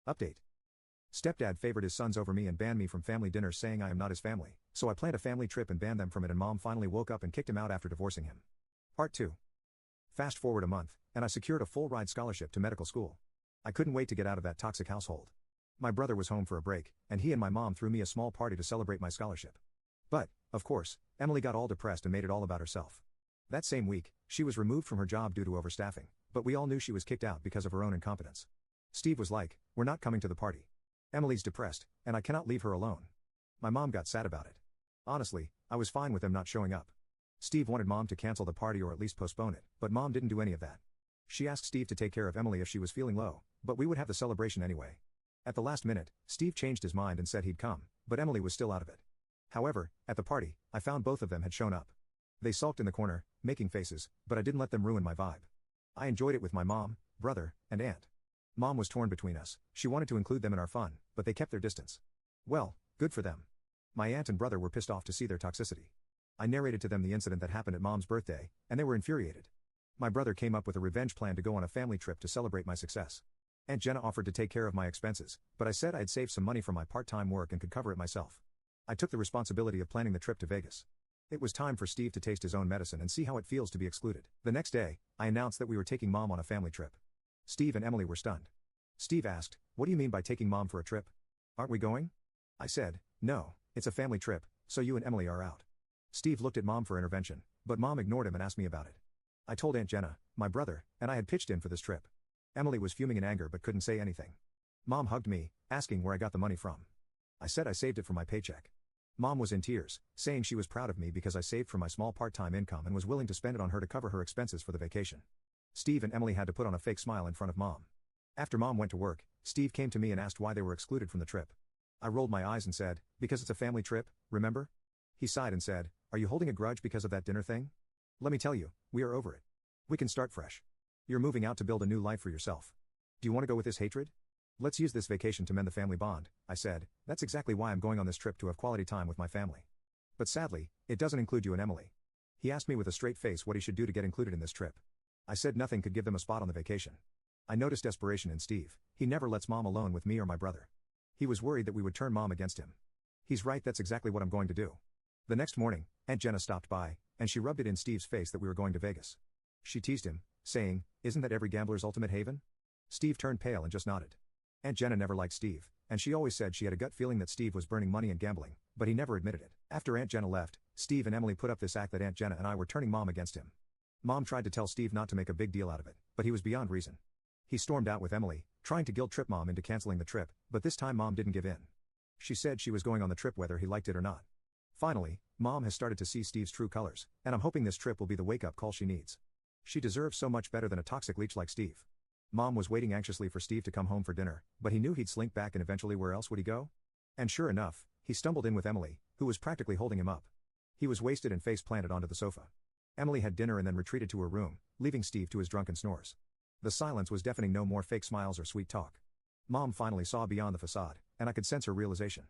Update. Stepdad favored his sons over me and banned me from family dinners, saying I am not his family, so I planned a family trip and banned them from it, and mom finally woke up and kicked him out after divorcing him. Part 2. Fast forward a month, and I secured a full-ride scholarship to medical school. I couldn't wait to get out of that toxic household. My brother was home for a break, and he and my mom threw me a small party to celebrate my scholarship. But, of course, Emily got all depressed and made it all about herself. That same week, she was removed from her job due to overstaffing, but we all knew she was kicked out because of her own incompetence. Steve was like, "We're not coming to the party. Emily's depressed, and I cannot leave her alone." My mom got sad about it. Honestly, I was fine with them not showing up. Steve wanted mom to cancel the party or at least postpone it, but mom didn't do any of that. She asked Steve to take care of Emily if she was feeling low, but we would have the celebration anyway. At the last minute, Steve changed his mind and said he'd come, but Emily was still out of it. However, at the party, I found both of them had shown up. They sulked in the corner, making faces, but I didn't let them ruin my vibe. I enjoyed it with my mom, brother, and aunt. Mom was torn between us. She wanted to include them in our fun, but they kept their distance. Well, good for them. My aunt and brother were pissed off to see their toxicity. I narrated to them the incident that happened at mom's birthday, and they were infuriated. My brother came up with a revenge plan to go on a family trip to celebrate my success. Aunt Jenna offered to take care of my expenses, but I said I'd saved some money from my part-time work and could cover it myself. I took the responsibility of planning the trip to Vegas. It was time for Steve to taste his own medicine and see how it feels to be excluded. The next day, I announced that we were taking mom on a family trip. Steve and Emily were stunned. Steve asked, "What do you mean by taking mom for a trip? Aren't we going?" I said, "No, it's a family trip, so you and Emily are out." Steve looked at mom for intervention, but mom ignored him and asked me about it. I told Aunt Jenna, my brother, and I had pitched in for this trip. Emily was fuming in anger but couldn't say anything. Mom hugged me, asking where I got the money from. I said I saved it from my paycheck. Mom was in tears, saying she was proud of me because I saved from my small part-time income and was willing to spend it on her to cover her expenses for the vacation. Steve and Emily had to put on a fake smile in front of mom. After mom went to work, Steve came to me and asked why they were excluded from the trip. I rolled my eyes and said, "Because it's a family trip, remember?" He sighed and said, "Are you holding a grudge because of that dinner thing? Let me tell you, we are over it. We can start fresh. You're moving out to build a new life for yourself. Do you want to go with this hatred? Let's use this vacation to mend the family bond," I said. "That's exactly why I'm going on this trip, to have quality time with my family. But sadly, it doesn't include you and Emily." He asked me with a straight face what he should do to get included in this trip. I said nothing could give them a spot on the vacation. I noticed desperation in Steve. He never lets mom alone with me or my brother. He was worried that we would turn mom against him. He's right, that's exactly what I'm going to do. The next morning, Aunt Jenna stopped by, and she rubbed it in Steve's face that we were going to Vegas. She teased him, saying, "Isn't that every gambler's ultimate haven?" Steve turned pale and just nodded. Aunt Jenna never liked Steve, and she always said she had a gut feeling that Steve was burning money and gambling, but he never admitted it. After Aunt Jenna left, Steve and Emily put up this act that Aunt Jenna and I were turning mom against him. Mom tried to tell Steve not to make a big deal out of it, but he was beyond reason. He stormed out with Emily, trying to guilt-trip mom into canceling the trip, but this time mom didn't give in. She said she was going on the trip whether he liked it or not. Finally, mom has started to see Steve's true colors, and I'm hoping this trip will be the wake-up call she needs. She deserves so much better than a toxic leech like Steve. Mom was waiting anxiously for Steve to come home for dinner, but he knew he'd slink back, and eventually where else would he go? And sure enough, he stumbled in with Emily, who was practically holding him up. He was wasted and face planted onto the sofa. Emily had dinner and then retreated to her room, leaving Steve to his drunken snores. The silence was deafening, no more fake smiles or sweet talk. Mom finally saw beyond the facade, and I could sense her realization.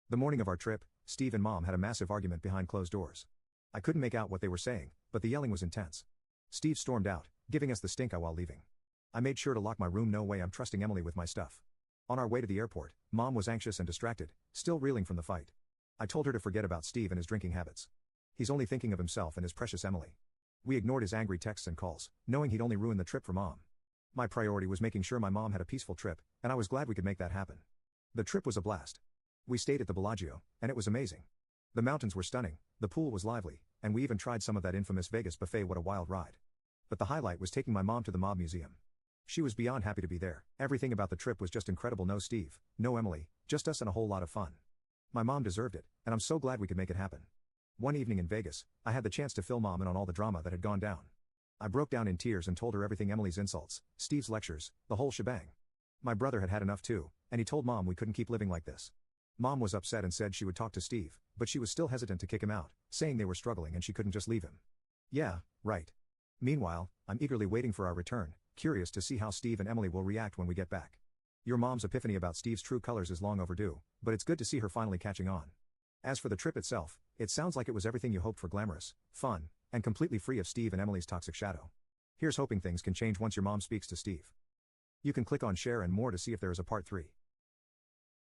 The morning of our trip, Steve and mom had a massive argument behind closed doors. I couldn't make out what they were saying, but the yelling was intense. Steve stormed out, giving us the stink eye while leaving. I made sure to lock my room. No way I'm trusting Emily with my stuff. On our way to the airport, mom was anxious and distracted, still reeling from the fight. I told her to forget about Steve and his drinking habits. He's only thinking of himself and his precious Emily. We ignored his angry texts and calls, knowing he'd only ruin the trip for mom. My priority was making sure my mom had a peaceful trip, and I was glad we could make that happen. The trip was a blast. We stayed at the Bellagio, and it was amazing. The mountains were stunning, the pool was lively, and we even tried some of that infamous Vegas buffet. What a wild ride. But the highlight was taking my mom to the Mob Museum. She was beyond happy to be there. Everything about the trip was just incredible. No Steve, no Emily, just us and a whole lot of fun. My mom deserved it, and I'm so glad we could make it happen. One evening in Vegas, I had the chance to fill mom in on all the drama that had gone down. I broke down in tears and told her everything: Emily's insults, Steve's lectures, the whole shebang. My brother had had enough too, and he told mom we couldn't keep living like this. Mom was upset and said she would talk to Steve, but she was still hesitant to kick him out, saying they were struggling and she couldn't just leave him. Yeah, right. Meanwhile, I'm eagerly waiting for our return, curious to see how Steve and Emily will react when we get back. Your mom's epiphany about Steve's true colors is long overdue, but it's good to see her finally catching on. As for the trip itself, it sounds like it was everything you hoped for: glamorous, fun, and completely free of Steve and Emily's toxic shadow. Here's hoping things can change once your mom speaks to Steve. You can click on share and more to see if there is a part 3.